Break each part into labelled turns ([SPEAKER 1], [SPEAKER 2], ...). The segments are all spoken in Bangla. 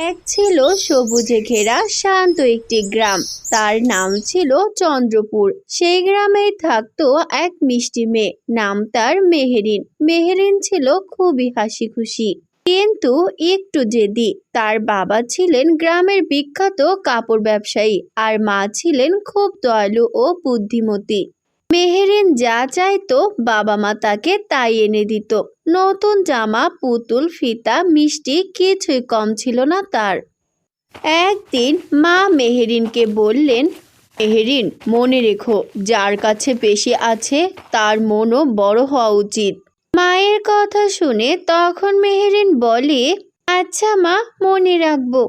[SPEAKER 1] এক ছিল সবুজে ঘেরা শান্ত একটি গ্রাম। তার নাম ছিল চন্দ্রপুর। সেই গ্রামেই থাকতো এক মিষ্টি মেয়ে, নাম তার মেহেরিন। মেহেরিন ছিল খুবই হাসি খুশি, কিন্তু একটু জেদি। তার বাবা ছিলেন গ্রামের বিখ্যাত কাপড় ব্যবসায়ী, আর মা ছিলেন খুব দয়ালু ও বুদ্ধিমতী। মেহেরিন যা চাইতো বাবা মা তাকে তাই এনে দিত। নতুন জামা, পুতুল, ফিতা, মিষ্টি, কিছুই কম ছিল না তার। একদিন মা মেহেরিনকে বললেন, মেহেরিন, মনে রেখো, যার কাছে বেশি আছে তার মনও বড় হওয়া উচিত। মায়ের কথা শুনে তখন মেহেরিন বলে, আচ্ছা মা, মনে রাখবো।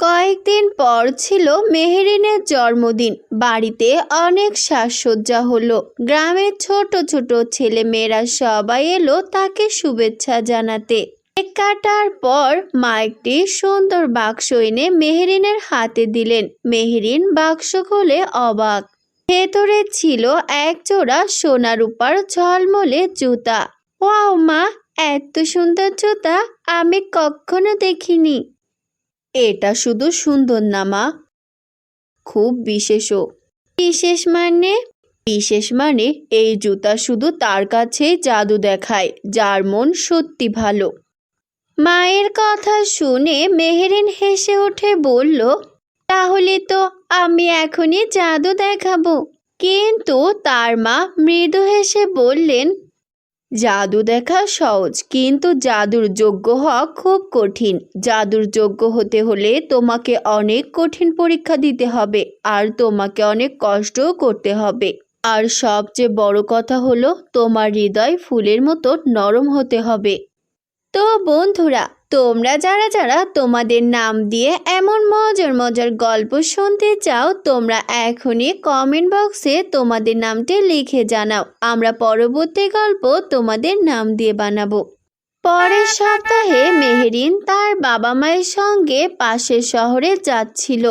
[SPEAKER 1] কয়েকদিন পর ছিল মেহেরিনের জন্মদিন। বাড়িতে অনেক সাজসজ্জা হলো। গ্রামের ছোট ছোট ছেলে মেয়েরা সবাই এলো তাকে শুভেচ্ছা জানাতে। কেক কাটার পর মা একটি সুন্দর বাক্স এনে মেহেরিনের হাতে দিলেন। মেহেরিন বাক্স খুলে অবাক। ভেতরে ছিল এক জোড়া সোনা রূপার ঝলমলে জুতা। ওয়াও মা, এত সুন্দর জুতা আমি কখনো দেখিনি। এটা শুধু সুন্দর না মা, খুব বিশেষও। বিশেষ মানে? বিশেষ মানে এই জুতা শুধু তার কাছেই জাদু দেখায় যার মন সত্যি ভালো। মায়ের কথা শুনে মেহেরিন হেসে উঠে বলল, তাহলে তো আমি এখনই জাদু দেখাবো। কিন্তু তার মা মৃদু হেসে বললেন, জাদু দেখা সহজ, কিন্তু জাদুর যোগ্য হওয়া খুব কঠিন। জাদুর যোগ্য হতে হলে তোমাকে অনেক কঠিন পরীক্ষা দিতে হবে, আর তোমাকে অনেক কষ্টও করতে হবে। আর সবচেয়ে বড় কথা হলো, তোমার হৃদয় ফুলের মতো নরম হতে হবে। তো বন্ধুরা, তোমরা যারা যারা তোমাদের নাম দিয়ে এমন মজার মজার গল্প শুনতে চাও, তোমরা এখনই কমেন্ট বক্সে তোমাদের নামটি লিখে জানাও। আমরা পরবর্তী গল্প তোমাদের নাম দিয়ে বানাবো। পরের সপ্তাহে মেহেরিন তার বাবা মায়ের সঙ্গে পাশের শহরে যাচ্ছিল।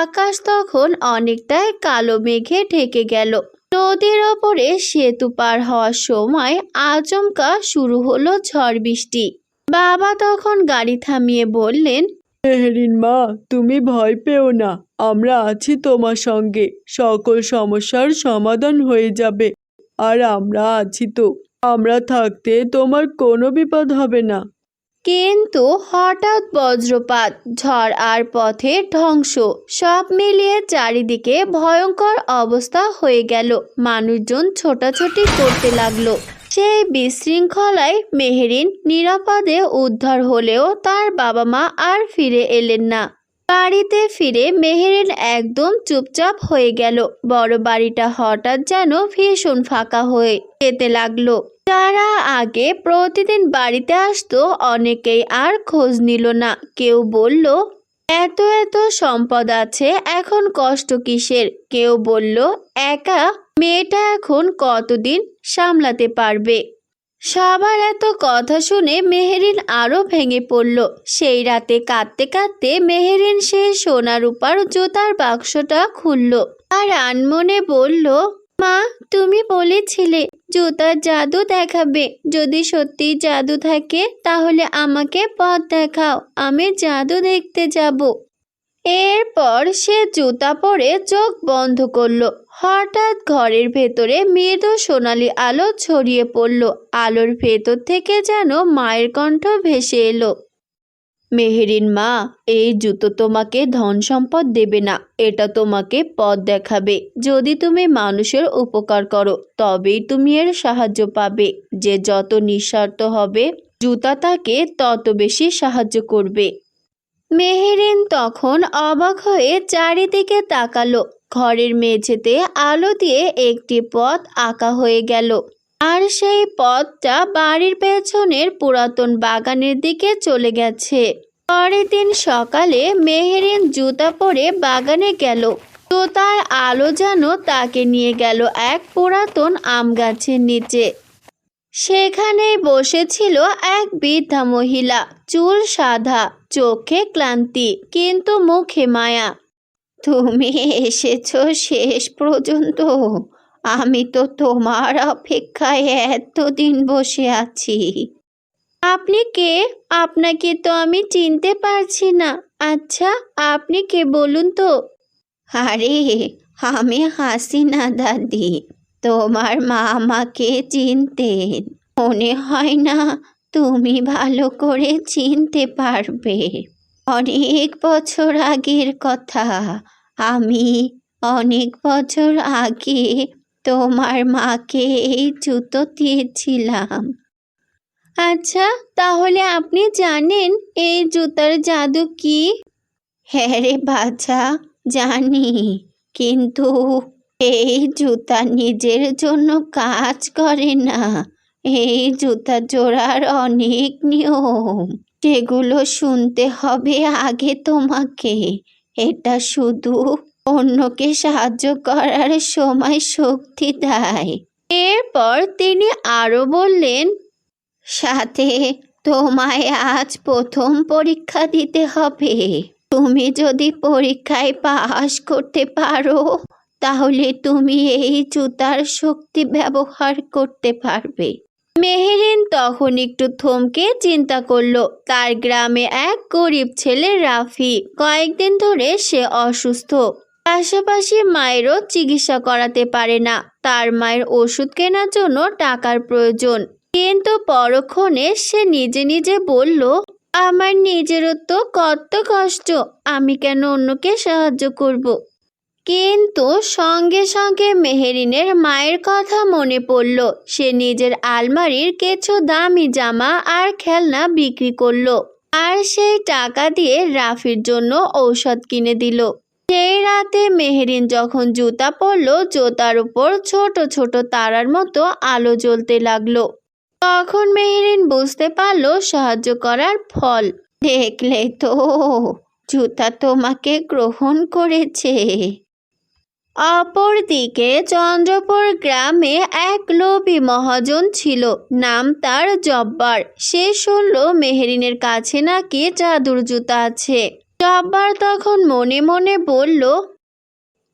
[SPEAKER 1] আকাশ তখন অনেকটাই কালো মেঘে ঢেকে গেল। নদীর ওপরে সেতু পার হওয়ার সময় আচমকা শুরু হলো ঝড় বৃষ্টি। বাবা তখন গাড়ি থামিয়ে বললেন,
[SPEAKER 2] মেহেরিন মা, তুমি ভয় পেও না, আমরা আছি তোমার সঙ্গে। সকল সমস্যার সমাধান হয়ে যাবে, আর আমরা আছি তো। আমরা থাকতে তোমার কোনো বিপদ হবে না।
[SPEAKER 1] কিন্তু হঠাৎ বজ্রপাত, ঝড় আর পথের ধ্বংস, সব মিলিয়ে চারিদিকে ভয়ঙ্কর অবস্থা হয়ে গেল। মানুষজন ছোটাছুটি করতে লাগলো। সেই বিশৃঙ্খলায় মেহেরিন নিরাপদে উদ্ধার হলেও তার বাবা মা আর ফিরে এলেন না। বাড়িতে ফিরে মেহেরিন একদম চুপচাপ হয়ে গেল। বড় বাড়িটা হঠাৎ যেন ভীষণ ফাঁকা হয়ে যেতে লাগলো। যারা আগে প্রতিদিন বাড়িতে আসতো অনেকেই আর খোঁজ নিল না। কেউ বলল, এত এত সম্পদ আছে, এখন কষ্ট কিসের? কেউ বলল, একা মেয়েটা এখন কতদিন সামলাতে পারবে? সবার এত কথা শুনে মেহেরিন আরো ভেঙে পড়ল। সেই রাতে কাঁদতে কাঁদতে মেহেরিন সেই সোনা রূপার জুতার বাক্সটা খুলল আর আনমনে বলল, মা, তুমি বলেছিলে জুতার জাদু দেখাবে। যদি সত্যি জাদু থাকে তাহলে আমাকে পথ দেখাও, আমি জাদু দেখতে যাব। এরপর সে জুতা পরে চোখ বন্ধ করলো। হঠাৎ ঘরের ভেতরে মৃদু সোনালি আলো ছড়িয়ে পড়ল। আলোর ভেতর থেকে যেন মায়ের কণ্ঠ ভেসে এলো, মেহেরিন মা, এই জুতো তোমাকে ধন সম্পদ দেবে না, এটা তোমাকে পথ দেখাবে। যদি তুমি মানুষের উপকার করো তবেই তুমি এর সাহায্য পাবে। যে যত নিঃস্বার্থ হবে, জুতা তাকে তত বেশি সাহায্য করবে। মেহেরিন তখন অবাক হয়ে চারিদিকে তাকালো। ঘরের মেঝেতে আলো দিয়ে একটি পথ আঁকা হয়ে গেল, আর সেই পথটা বাড়ির পেছনের পুরাতন বাগানের দিকে চলে গেছে। পরের দিন সকালে মেহেরিন জুতা পরে বাগানে গেল। জুতার আলো যেন তাকে নিয়ে গেল এক পুরাতন আম গাছের নিচে। সেখানে বসেছিল এক বৃদ্ধা মহিলা, চুল সাদা, চোখে ক্লান্তি, কিন্তু মুখে মায়া। তুমি এসেছো শেষ পর্যন্ত। আমি তো তোমার অপেক্ষায় এতদিন বসে আছি। আপনি কে? আপনাকে তো আমি চিনতে পারছি না। আচ্ছা, আপনি কে বলুন তো? আরে, আমি হাসিনা দাদি। তোমার মা আমাকে চিনতেন। মনে হয় না তুমি ভালো করে চিনতে পারবে। অনেক বছর আগের কথা। আমি অনেক বছর আগে তোমার মাকে এই জুতো দিয়েছিলাম। আচ্ছা, তাহলে আপনি জানেন এই জুতার জাদু কি? হ্যাঁ রে বাছা, জানি। কিন্তু এই জুতা নিজের জন্য কাজ করে না। এই জুতা জোড়ার অনেক নিয়ম, সেগুলো শুনতে হবে আগে তোমাকে। এটা শুধু অন্যকে সাহায্য করার সময় শক্তি দেয়। এরপর তিনি আরো বললেন, সাথে তোমায় আজ প্রথম পরীক্ষা দিতে হবে। তুমি যদি পরীক্ষায় পাস করতে পারো, তাহলে তুমি এই জুতার শক্তি ব্যবহার করতে পারবে। মেহেরিন তখন একটু থমকে চিন্তা করলো। তার গ্রামে এক গরিব ছেলে রাফি, কয়েকদিন ধরে সে অসুস্থ। পাশাপাশি মায়েরও চিকিৎসা করাতে পারে না। তার মায়ের ওষুধ কেনার জন্য টাকার প্রয়োজন। কিন্তু পরক্ষণে সে নিজে নিজে বলল, আমার নিজেরও তো কত কষ্ট, আমি কেন অন্যকে সাহায্য করব? কিন্তু সঙ্গে সঙ্গে মেহেরিনের মায়ের কথা মনে পড়ল। সে নিজের আলমারির কিছু দামি জামা আর খেলনা বিক্রি করলো, আর সেই টাকা দিয়ে রাফির জন্য ঔষধ কিনে দিল। সেই রাতে মেহেরিন যখন জুতা পরল, জুতার উপর ছোট ছোট তারার মতো আলো জ্বলতে লাগলো। তখন মেহেরিন বুঝতে পারলো সাহায্য করার ফল। দেখলে তো, জুতা তোমাকে গ্রহণ করেছে। অপরদিকে চন্দ্রপুর গ্রামে এক লোভী মহাজন ছিল। নাম তার জব্বার। সে শুনল মেহেরিনের কাছে নাকি জাদুর জুতা আছে। জব্বার তখন মনে মনে বলল,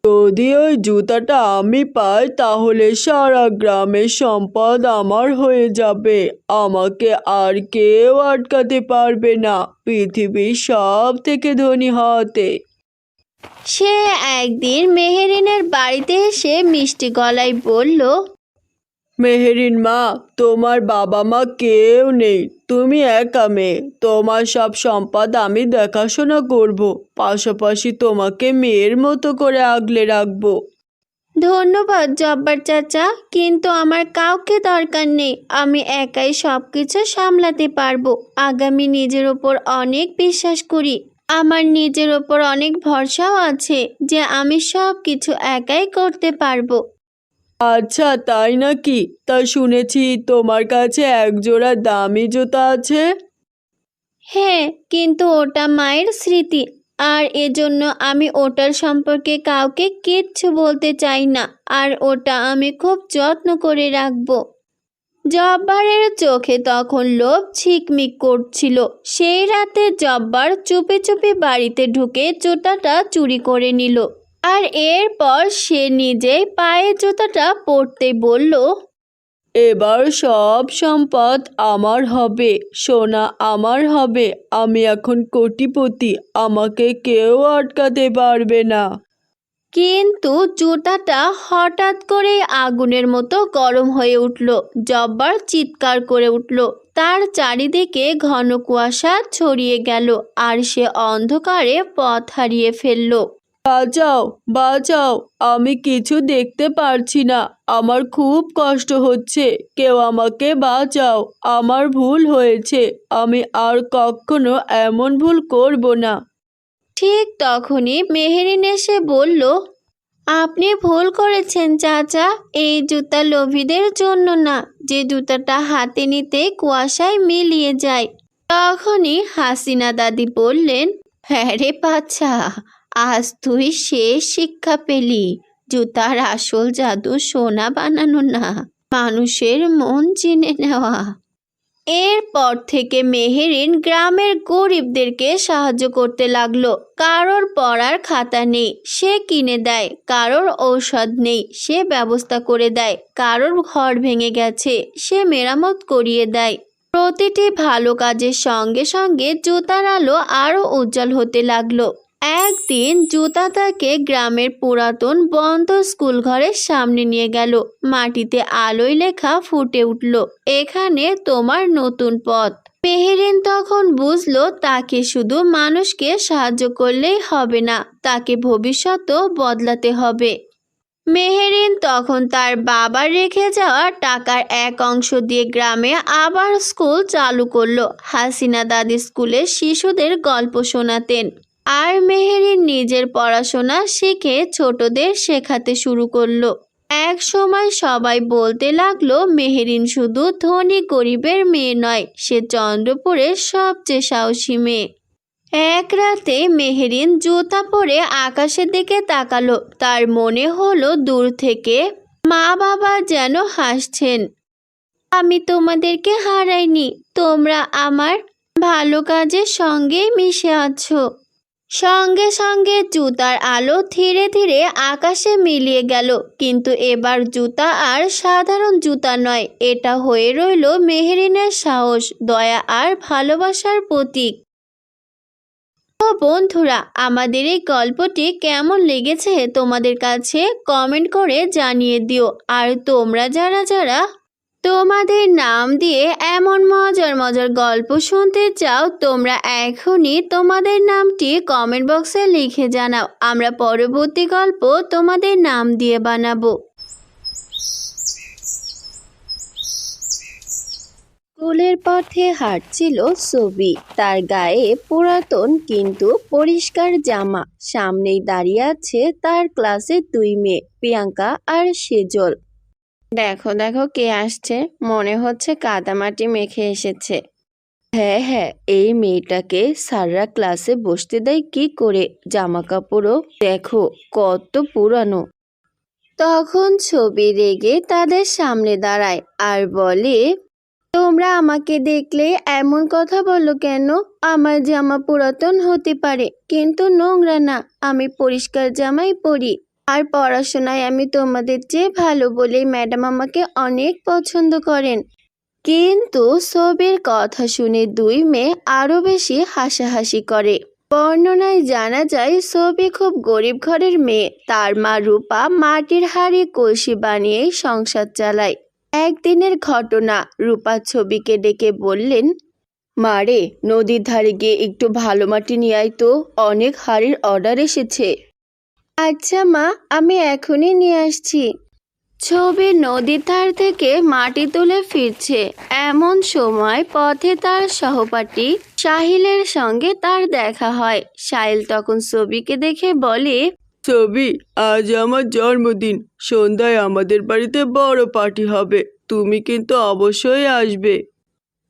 [SPEAKER 2] যদি ওই জুতাটা আমি পাই তাহলে সারা গ্রামের সম্পদ আমার হয়ে যাবে। আমাকে আর কেউ আটকাতে পারবে না পৃথিবীর সব থেকে ধনী হতে।
[SPEAKER 1] সে একদিন মেহেরিনের বাড়িতে এসে মিষ্টি গলায় বলল,
[SPEAKER 2] মেহেরিন মা, তোমার বাবা মা কেউ নেই, তুমি একা মেয়ে। তোমার সব সম্পদ আমি দেখাশোনা করব, পাশাপাশি তোমাকে মেয়ের মতো করে আগলে রাখবো।
[SPEAKER 1] ধন্যবাদ জব্বার চাচা, কিন্তু আমার কাউকে দরকার নেই। আমি একাই সবকিছু সামলাতে পারবো। আগামী নিজের ওপর অনেক বিশ্বাস করি। আমার নিজের ওপর অনেক ভরসাও আছে যে আমি সব কিছু একাই করতে পারবো।
[SPEAKER 2] আচ্ছা, তাই নাকি? তা শুনেছি তোমার কাছে একজোড়া দামি জুতা আছে।
[SPEAKER 1] হ্যাঁ, কিন্তু ওটা মায়ের স্মৃতি, আর এজন্য আমি ওটার সম্পর্কে কাউকে কিচ্ছু বলতে চাই না। আর ওটা আমি খুব যত্ন করে রাখবো। জব্বারের চোখে তখন লোভ ঝিকমিক করছিল। সেই রাতে জব্বার চুপি চুপি বাড়িতে ঢুকে জুতাটা চুরি করে নিল। আর এরপর সে নিজেই পায়ে জুতাটা পরতে বলল,
[SPEAKER 2] এবার সব সম্পদ আমার হবে, সোনা আমার হবে। আমি এখন কোটিপতি, আমাকে কেউ আটকাতে পারবে না।
[SPEAKER 1] কিন্তু জুতাটা হঠাৎ করে আগুনের মতো গরম হয়ে উঠল। জব্বার চিৎকার করে উঠল। তার চারিদিকে ঘন কুয়াশা ছড়িয়ে গেল, আর সে অন্ধকারে পথ হারিয়ে ফেলল।
[SPEAKER 2] বাঁচাও, বাঁচাও, আমি কিছু দেখতে পারছি না। আমার খুব কষ্ট হচ্ছে, কেউ আমাকে বাঁচাও। আমার ভুল হয়েছে, আমি আর কখনো এমন ভুল করব না।
[SPEAKER 1] ঠিক তখনই মেহেরিন এসে বলল, আপনি ভুল করেছেন চাচা। এই জুতা লোভীদের জন্য না, যে জুতাটা হাতে নিতে কুয়াশায় মিলিয়ে যায়। তখনই হাসিনা দাদি বললেন, হ্যাঁ রে বাচ্চা, আজ তুই শেষ শিক্ষা পেলি। জুতার আসল জাদু সোনা বানানো না, মানুষের মন চিনে নেওয়া। এরপর থেকে মেহেরিন গ্রামের গরিবদেরকে সাহায্য করতে লাগলো। কারোর পড়ার খাতা নেই, সে কিনে দেয়। কারোর ঔষধ নেই, সে ব্যবস্থা করে দেয়। কারোর ঘর ভেঙে গেছে, সে মেরামত করিয়ে দেয়। প্রতিটি ভালো কাজের সঙ্গে সঙ্গে জুতার আলো আরো উজ্জ্বল হতে লাগলো। একদিন জুতা তাকে গ্রামের পুরাতন বন্ধ স্কুল ঘরের সামনে নিয়ে গেল। মাটিতে আলোয় লেখা ফুটে উঠল, এখানে তোমার নতুন পথ। মেহেরিন তখন বুঝলো তাকে শুধু মানুষকে সাহায্য করলেই হবে না, তাকে ভবিষ্যতও বদলাতে হবে। মেহেরিন তখন তার বাবার রেখে যাওয়া টাকার এক অংশ দিয়ে গ্রামে আবার স্কুল চালু করলো। হাসিনা দাদি স্কুলে শিশুদের গল্প শোনাতেন, আর মেহেরিন নিজের পড়াশোনা শিখে ছোটদের শেখাতে শুরু করলো। এক সময় সবাই বলতে লাগলো মেহেরিন শুধু ধনী গরিবের মেয়ে নয়, সে চন্দ্রপুরের সবচেয়ে সাহসী মেয়ে। এক রাতে মেহেরিন জুতা পরে আকাশের দিকে তাকালো। তার মনে হলো দূর থেকে মা বাবা যেন হাসছেন। আমি তোমাদেরকে হারাইনি, তোমরা আমার ভালো কাজের সঙ্গে মিশে আছো। সঙ্গে সঙ্গে জুতার আলো ধীরে ধীরে আকাশে মিলিয়ে গেল, কিন্তু এবার জুতা আর সাধারণ জুতা নয়, এটা হয়ে রইল মেহেরিনের সাহস, দয়া আর ভালোবাসার প্রতীক। তো বন্ধুরা, আমাদের এই গল্পটি কেমন লেগেছে তোমাদের কাছে কমেন্ট করে জানিয়ে দিও। আর তোমরা যারা যারা তোমাদের নাম দিয়ে এমন মজার মজার গল্প শুনতে চাও, তোমরা এখনই তোমাদের নামটি কমেন্ট বক্সে লিখে জানাও। আমরা পরবর্তী গল্প তোমাদের নাম দিয়ে বানাবো। স্কুলের পথে হাঁটছিল ছবি, তার গায়ে পুরাতন কিন্তু পরিষ্কার জামা। সামনেই দাঁড়িয়ে আছে তার ক্লাসের দুই মেয়ে, প্রিয়াঙ্কা আর সেজল। দেখো দেখো কে আসছে, মনে হচ্ছে কাদামাটি মেখে এসেছে। হ্যাঁ হ্যাঁ, এই মেয়েটাকে স্যাররা ক্লাসে বসতে দেয় কি করে, জামা কাপড়ও দেখো কত পুরানো। তখন ছবি রেগে তাদের সামনে দাঁড়ায় আর বলে, তোমরা আমাকে দেখলে এমন কথা বলো কেন? আমার জামা পুরাতন হতে পারে, কিন্তু নোংরা না। আমি পরিষ্কার জামাই পরি, আর পড়াশোনায় আমি তোমাদের চেয়ে ভালো বলেই ম্যাডাম আমাকে অনেক পছন্দ করেন। কিন্তু ছবির কথা শুনে দুই মেয়ে আরো বেশি হাসাহাসি করে। বর্ণনায় জানা যায় ছবি খুব গরিব ঘরের মেয়ে। তার মা রূপা মাটির হাঁড়ি কলসি বানিয়েই সংসার চালায়। একদিনের ঘটনা, রূপা ছবিকে ডেকে বললেন, মারে, নদীর ধারে গিয়ে একটু ভালো মাটি নিয়ে আয় তো, অনেক হাঁড়ির অর্ডার এসেছে। আচ্ছা মা, আমি এখনই নিয়ে আসছি। ছবি নদীর ধার থেকে মাটি তুলে ফিরছে। এমন সময় পথে তার সহপাঠী সাহিলের সঙ্গে তার দেখা হয়। সাহিল তখন ছবিকে দেখে বলে,
[SPEAKER 2] ছবি, আজ আমার জন্মদিন, সন্ধ্যায় আমাদের বাড়িতে বড় পার্টি হবে, তুমি কিন্তু অবশ্যই আসবে।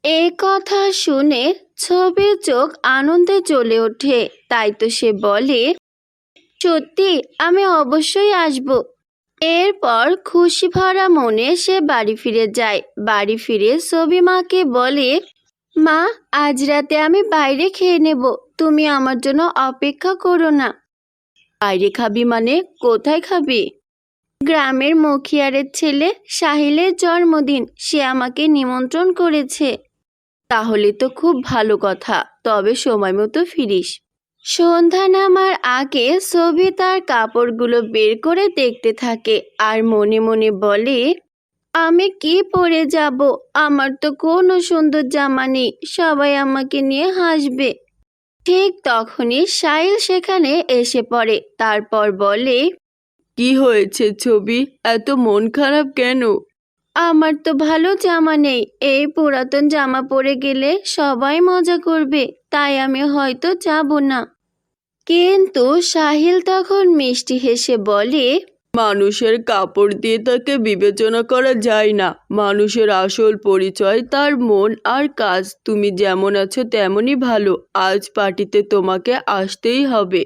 [SPEAKER 1] এই কথা শুনে ছবির চোখ আনন্দে জ্বলে ওঠে। তাই তো সে বলে, সত্যি আমি অবশ্যই আসব। এরপর খুশি ভরা মনে সে বাড়ি ফিরে যায়। বাড়ি ফিরে ছবি মাকে বলে, মা, আজ রাতে আমি বাইরে খেয়ে নেব, তুমি আমার জন্য অপেক্ষা করো না। বাইরে খাবি মানে? কোথায় খাবি? গ্রামের মুখিয়ারের ছেলে সাহিলের জন্মদিন, সে আমাকে নিমন্ত্রণ করেছে। তাহলে তো খুব ভালো কথা, তবে সময় মতো ফিরিস। সন্ধ্যা নামার আগে ছবি তার কাপড়গুলো বের করে দেখতে থাকে আর মনে মনে বলে, আমি কি পরে যাব? আমার তো কোনো সুন্দর জামা নেই, সবাই আমাকে নিয়ে হাসবে। ঠিক তখনই সাহিল সেখানে এসে পড়ে। তারপর বলে,
[SPEAKER 2] কি হয়েছে ছবি, এত মন খারাপ কেন?
[SPEAKER 1] আমার তো ভালো জামা নেই, এই পুরাতন জামা পরে গেলে সবাই মজা করবে, তাই আমি হয়তো যাব না। কিন্তু সাহিল তখন মিষ্টি হেসে বলে,
[SPEAKER 2] মানুষের কাপড় দিয়ে তাকে বিবেচনা করা যায় না। মানুষের আসল পরিচয় তার মন আর কাজ। তুমি যেমন আছো তেমনই ভালো, আজ পার্টিতে তোমাকে আসতেই হবে।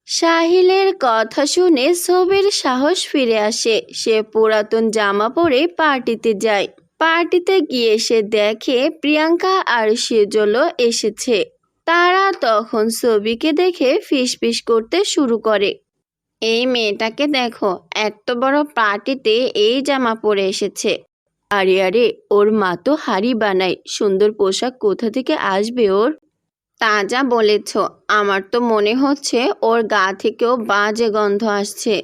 [SPEAKER 1] সাহিলের কথা শুনে ছবির সাহস ফিরে আসে। সে পুরাতন জামা পরে পার্টিতে যায়। পার্টিতে গিয়ে সে দেখে প্রিয়াঙ্কা আর সেজলও এসেছে। তারা তখন ছবিকে দেখে ফিসফিস করতে শুরু করে, এই মেয়েটাকে দেখো, এত বড় পার্টিতে এই জামা পরে এসেছে। আরে আরে, ওর মা তো হাড়ি বানায়, সুন্দর পোশাক কোথা থেকে আসবে ওর? তা যা বলেছ, আমার তো মনে হচ্ছে ওর গা থেকেও বাজে গন্ধ আসছে।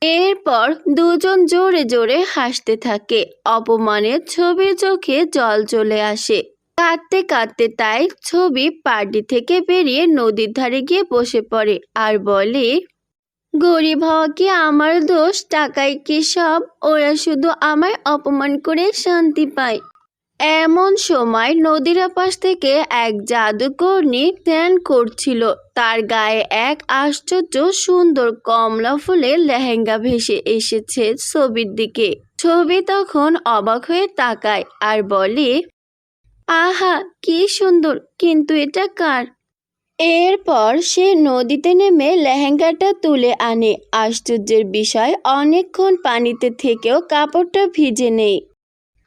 [SPEAKER 1] এরপর দুজন জোরে জোরে হাসতে থাকে। অপমানের ছবির চোখে জল চলে আসে। কাঁদতে কাঁদতে তাই ছবি পার্টি থেকে বেরিয়ে নদীর ধারে গিয়ে বসে পড়ে আর বলে, গরিব হওয়া কি আমার দোষ? টাকাই কি সব? ওরা শুধু আমায় অপমান করে শান্তি পায়। এমন সময় নদীর পাশ থেকে এক জাদুকরনী ধ্যান করছিল। তার গায়ে এক আশ্চর্য সুন্দর কমলা ফুলের লেহেঙ্গা ভেসে এসেছে ছবির দিকে। ছবি তখন অবাক হয়ে তাকায় আর বলে, আহা কি সুন্দর, কিন্তু এটা কার? এরপর সে নদীতে নেমে লেহেঙ্গাটা তুলে আনে। আশ্চর্যের বিষয়, অনেকক্ষণ পানিতে থেকেও কাপড়টা ভিজে নেই।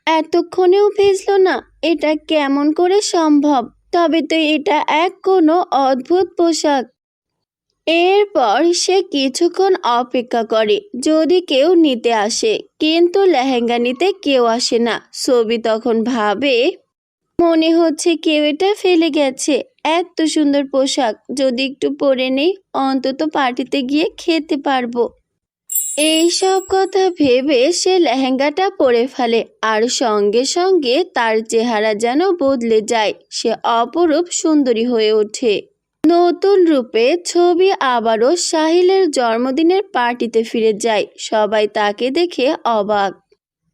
[SPEAKER 1] এতক্ষণেও ভিজল না? এটা কেমন করে সম্ভব? তবে তো এটা এক কোনো অদ্ভুত পোশাক। এরপর সে কিছুক্ষণ অপেক্ষা করে যদি কেউ নিতে আসে, কিন্তু লেহেঙ্গা নিতে কেউ আসে না। ছবি তখন ভাবে, মনে হচ্ছে কেউ এটা ফেলে গেছে। এত সুন্দর পোশাক যদি একটু পরে নেই, অন্তত পার্টিতে গিয়ে খেতে পারবো। এই সব কথা ভেবে সে লেহেঙ্গাটা পরে ফেলে আর সঙ্গে সঙ্গে তার চেহারা যেন বদলে যায়। সে অপরূপ সুন্দরী হয়ে ওঠে। নতুন রূপে ছবি আবারও সাহিলের জন্মদিনের পার্টিতে ফিরে যায়। সবাই তাকে দেখে অবাক।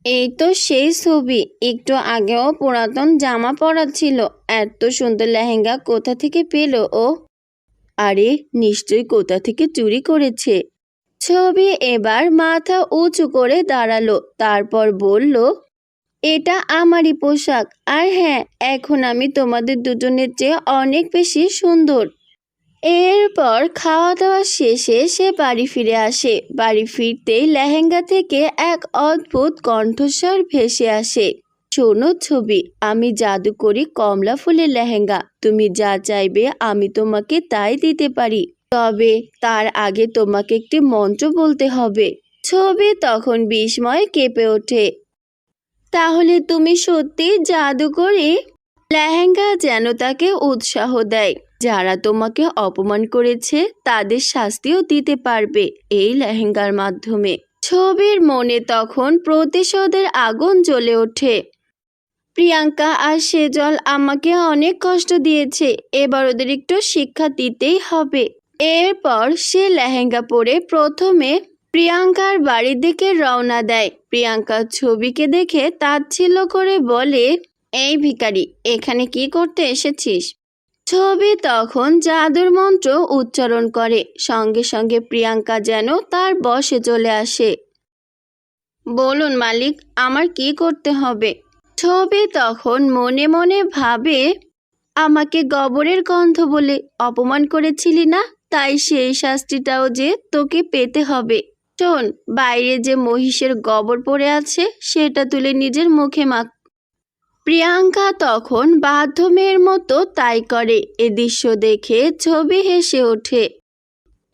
[SPEAKER 1] এই তো সেই ছবি, একটু আগেও পুরাতন জামা পরা ছিল। এত সুন্দর লেহেঙ্গা কোথা থেকে পেল ও? আরে নিশ্চয়ই কোথা থেকে চুরি করেছে। ছবি এবার মাথা উঁচু করে দাঁড়ালো, তারপর বলল, এটা আমারই পোশাক। আর হ্যাঁ, এখন আমি তোমাদের দুজনের চেয়ে অনেক বেশি সুন্দর। এরপর খাওয়া দাওয়া শেষে সে বাড়ি ফিরে আসে। বাড়ি ফিরতেই লেহেঙ্গা থেকে এক অদ্ভুত কণ্ঠস্বর ভেসে আসে, শোনো ছবি, আমি জাদু করি কমলা ফুলের লেহেঙ্গা। তুমি যা চাইবে আমি তোমাকে তাই দিতে পারি, তবে তার আগে তোমাকে একটি মন্ত্র বলতে হবে। ছবি তখন বিস্ময়ে কেঁপে ওঠে, তাহলে তুমি সত্যি জাদু করে? লেহেঙ্গা যেন তাকে উৎসাহ দেয়। যারা তোমাকে অপমান করেছে তাদের শাস্তিও দিতে পারবে এই লেহেঙ্গার মাধ্যমে। ছবির মনে তখন প্রতিশোধের আগুন জ্বলে ওঠে। প্রিয়াঙ্কা আর সেজল আমাকে অনেক কষ্ট দিয়েছে, এবার ওদের একটু শিক্ষা দিতেই হবে। এরপর সে লেহেঙ্গা পরে প্রথমে প্রিয়াঙ্কার বাড়ির দিকে রওনা দেয়। প্রিয়াঙ্কা ছবিকে দেখে তাচ্ছিল্য করে বলে, এই ভিখারি, এখানে কি করতে এসেছিস? ছবি তখন জাদুর মন্ত্র উচ্চারণ করে, সঙ্গে সঙ্গে প্রিয়াঙ্কা যেন তার বশে চলে আসে। বলুন মালিক, আমার কি করতে হবে? ছবি তখন মনে মনে ভাবে, আমাকে গোবরের গন্ধ বলে অপমান করেছিলি না, তাই সেই শাস্তিটাও যে তোকে পেতে হবে। শোন, বাইরে যে মহিষের গোবর পড়ে আছে সেটা তুলে নিজের মুখে মাখ। প্রিয়াঙ্কা তখন বাধ্য মেয়ের মতো তাই করে। এ দৃশ্য দেখে ছবি হেসে ওঠে।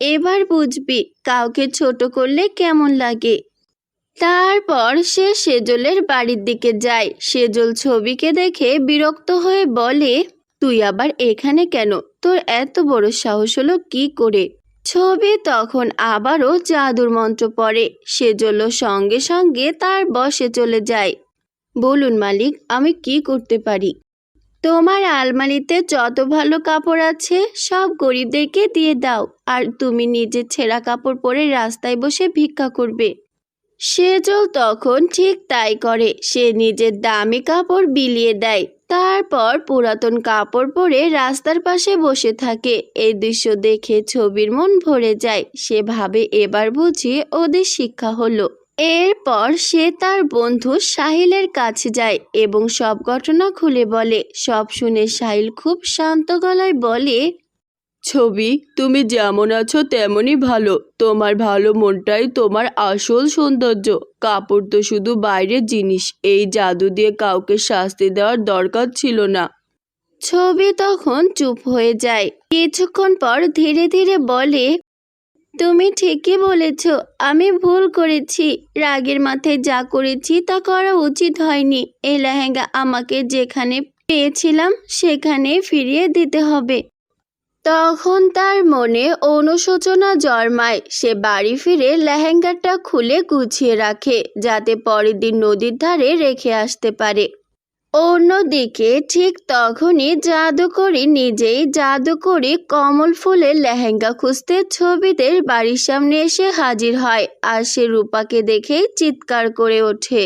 [SPEAKER 1] এবার বুঝবি কাউকে ছোট করলে কেমন লাগে। তারপর সে সেজলের বাড়ির দিকে যায়। সেজল ছবিকে দেখে বিরক্ত হয়ে বলে, তুই আবার এখানে কেন? তোর এত বড় সাহস হলো কি করে? ছবি তখন আবারও জাদুর মন্ত্র পড়ে। সেজল সঙ্গে সঙ্গে তার বশে চলে যায়। বলুন মালিক, আমি কি করতে পারি? তোমার আলমারিতে যত ভালো কাপড় আছে সব গরিবদেরকে দিয়ে দাও, আর তুমি নিজে ছেঁড়া কাপড় পরে রাস্তায় বসে ভিক্ষা করবে। সেজল তখন ঠিক তাই করে। সে নিজের দামি কাপড় বিলিয়ে দেয়, তারপর পুরাতন কাপড় পরে রাস্তার পাশে বসে থাকে। এই দৃশ্য দেখে ছবির মন ভরে যায়। সে ভাবে এবার বুঝি ওদের শিক্ষা হলো। এরপর সে তার বন্ধু সাহিলের কাছে যায় এবং সব ঘটনা খুলে বলে। সব শুনে সাহিল খুব শান্ত গলায় বলে,
[SPEAKER 2] ছবি, তুমি যেমন আছো তেমনই ভালো। তোমার ভালো মনটাই তোমার আসল সৌন্দর্য। কাপড় তো শুধু বাইরের জিনিস, এই জাদু দিয়ে কাউকে শাস্তি দেওয়ার দরকার ছিল না।
[SPEAKER 1] ছবি তখন চুপ হয়ে যায়। কিছুক্ষণ পর ধীরে ধীরে বলে, তুমি ঠিকই বলেছ, আমি ভুল করেছি। রাগের মাথায় যা করেছি তা করা উচিত হয়নি। এই লেহেঙ্গা আমাকে যেখানে পেয়েছিলাম সেখানে ফিরিয়ে দিতে হবে। তখন তার মনে অনুশোচনা জন্মায়। সে বাড়ি ফিরে লেহেঙ্গাটা খুলে গুছিয়ে রাখে, যাতে পরের দিন নদীর ধারে রেখে আসতে পারে। অন্যদিকে ঠিক তখনই জাদুকরি নিজেই জাদুকরি কমল ফুলের লেহেঙ্গা খুঁজতে ছবিদের বাড়ির সামনে এসে হাজির হয়। আর সে রূপাকে দেখেই চিৎকার করে ওঠে,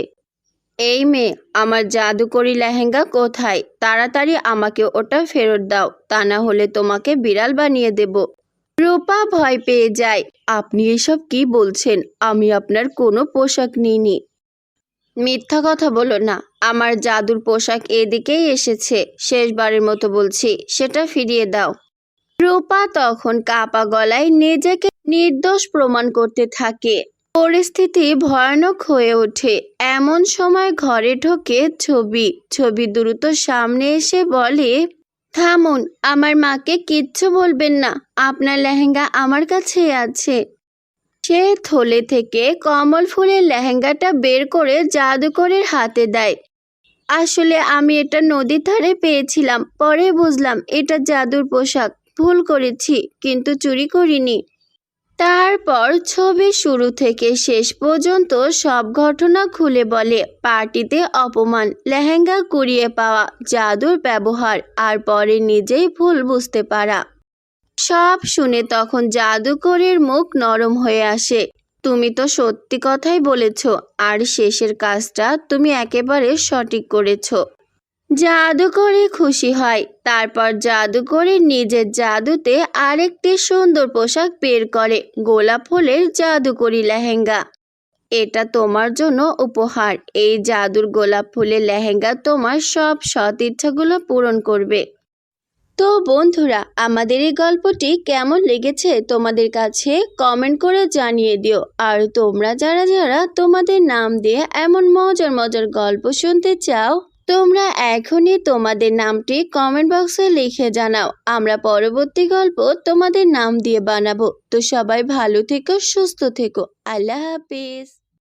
[SPEAKER 1] এই মেয়ে, আমার জাদুকরি লেহেঙ্গা কোথায়? তাড়াতাড়ি আমাকে ওটা ফেরত দাও, তা না হলে তোমাকে বিড়াল বানিয়ে দেব। রূপা ভয় পেয়ে যায়। আপনি এসব কি বলছেন? আমি আপনার কোনো পোশাক নিইনি। মিথ্যা কথা বলো না, আমার জাদুর পোশাক এদিকেই এসেছে। শেষবারের মতো বলছি, সেটা ফিরিয়ে দাও। রূপা তখন কাপা গলায় নিজেকে নির্দোষ প্রমাণ করতে থাকে। পরিস্থিতি ভয়ানক হয়ে ওঠে। এমন সময় ঘরে ঢোকে ছবি। ছবি দ্রুত সামনে এসে বলে, থামুন, আমার মাকে কিচ্ছু বলবেন না। আপনার লেহেঙ্গা আমার কাছেই আছে। সে থলে থেকে কমল ফুলের লেহেঙ্গাটা বের করে জাদুকরের হাতে দেয়। আসলে আমি এটা নদীর ধারে পেয়েছিলাম, পরে বুঝলাম এটা জাদুর পোশাক। ভুল করেছি, কিন্তু চুরি করিনি। তারপর ছবি শুরু থেকে শেষ পর্যন্ত সব ঘটনা খুলে বলে। পার্টিতে অপমান, লেহেঙ্গা কুড়িয়ে পাওয়া, জাদুর ব্যবহার, আর পরে নিজেই ভুল বুঝতে পারা। সব শুনে তখন জাদুকরের মুখ নরম হয়ে আসে। তুমি তো সত্যি কথাই বলেছ, আর শেষের কাজটা তুমি একেবারে সঠিক করেছ। জাদুকরি খুশি হয়। তারপর জাদুকরি নিজের জাদুতে আরেকটি সুন্দর পোশাক বের করে, গোলাপ ফুলের জাদুকরি লেহেঙ্গা। এটা তোমার জন্য উপহার। এই জাদুর গোলাপ ফুলের লেহেঙ্গা তোমার সব সৎ ইচ্ছাগুলো পূরণ করবে। তো বন্ধুরা, আমাদের এই গল্পটি কেমন লেগেছে তোমাদের কাছে কমেন্ট করে জানিয়ে দিও। আর তোমরা যারা যারা তোমাদের নাম দিয়ে এমন মজার মজার গল্প শুনতে চাও, তোমরা এখনই তোমাদের নামটি কমেন্ট বক্সে লিখে জানাও। আমরা পরবর্তী গল্প তোমাদের নাম দিয়ে বানাবো। তো সবাই ভালো থেকো, সুস্থ থেকো। আল্লাহ হাফেজ।